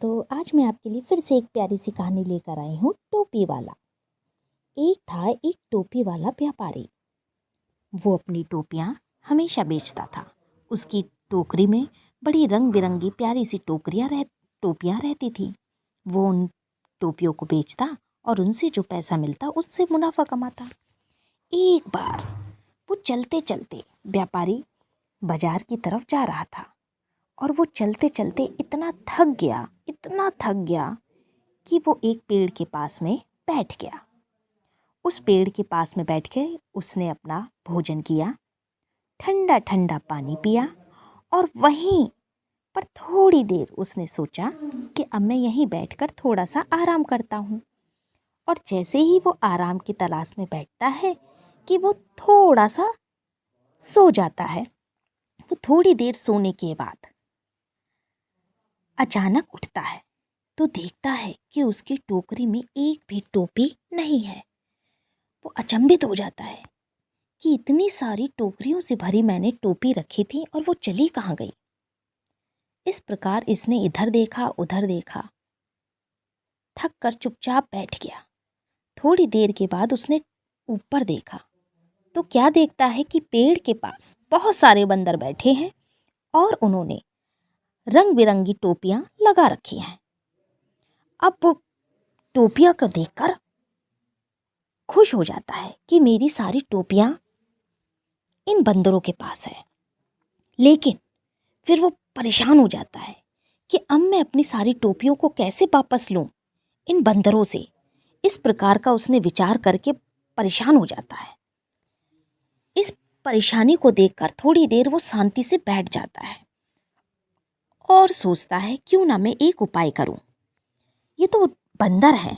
तो आज मैं आपके लिए फिर से एक प्यारी सी कहानी लेकर आई हूँ टोपी वाला। एक था एक टोपी वाला व्यापारी। वो अपनी टोपियाँ हमेशा बेचता था। उसकी टोकरी में बड़ी रंग बिरंगी प्यारी सी टोपियाँ रहती थी। वो उन टोपियों को बेचता और उनसे जो पैसा मिलता उससे मुनाफा कमाता। एक बार वो चलते चलते व्यापारी बाजार की तरफ जा रहा था और वो चलते चलते इतना थक गया कि वो एक पेड़ के पास में बैठ गया। उस पेड़ के पास में बैठ के उसने अपना भोजन किया, ठंडा ठंडा पानी पिया और वहीं पर थोड़ी देर उसने सोचा कि अब मैं यहीं बैठकर थोड़ा सा आराम करता हूँ। और जैसे ही वो आराम की तलाश में बैठता है कि वो थोड़ा सा सो जाता है। वो थोड़ी देर सोने के बाद अचानक उठता है तो देखता है कि उसकी टोकरी में एक भी टोपी नहीं है। वो अचंभित हो जाता है कि इतनी सारी टोकरियों से भरी मैंने टोपी रखी थी और वो चली कहाँ गई। इस प्रकार इसने इधर देखा उधर देखा, थक कर चुपचाप बैठ गया। थोड़ी देर के बाद उसने ऊपर देखा तो क्या देखता है कि पेड़ के पास बहुत सारे बंदर बैठे हैं और उन्होंने रंग बिरंगी टोपियां लगा रखी हैं। अब वो टोपियां को देखकर खुश हो जाता है कि मेरी सारी टोपियां इन बंदरों के पास है। लेकिन फिर वो परेशान हो जाता है कि अब मैं अपनी सारी टोपियों को कैसे वापस लूं इन बंदरों से। इस प्रकार का उसने विचार करके परेशान हो जाता है। इस परेशानी को देखकर थोड़ी देर वो शांति से बैठ जाता है और सोचता है क्यों ना मैं एक उपाय करूं। ये तो बंदर हैं,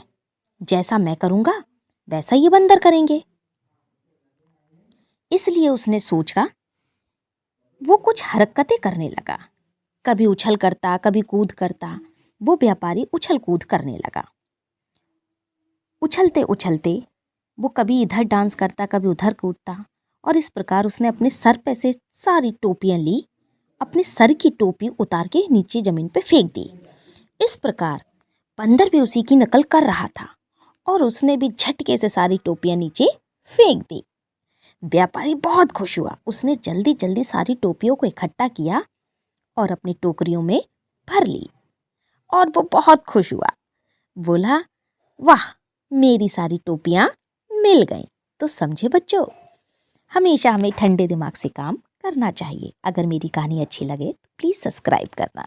जैसा मैं करूंगा वैसा ये बंदर करेंगे। इसलिए उसने सोचा, वो कुछ हरकतें करने लगा। कभी उछल करता, कभी कूद करता। वो व्यापारी उछल कूद करने लगा। उछलते उछलते वो कभी इधर डांस करता, कभी उधर कूदता और इस प्रकार उसने अपने सर पे से सारी टोपियां ली, अपने सर की टोपी उतार के नीचे जमीन पे फेंक दी। इस प्रकार बंदर भी उसी की नकल कर रहा था और उसने भी झटके से सारी टोपियां नीचे फेंक दी। व्यापारी बहुत खुश हुआ। उसने जल्दी जल्दी सारी टोपियों को इकट्ठा किया और अपनी टोकरियों में भर ली और वो बहुत खुश हुआ। बोला, वाह, मेरी सारी टोपियां मिल गईं। तो समझे बच्चों, हमेशा हमें ठंडे दिमाग से काम करना चाहिए। अगर मेरी कहानी अच्छी लगे तो प्लीज़ सब्सक्राइब करना।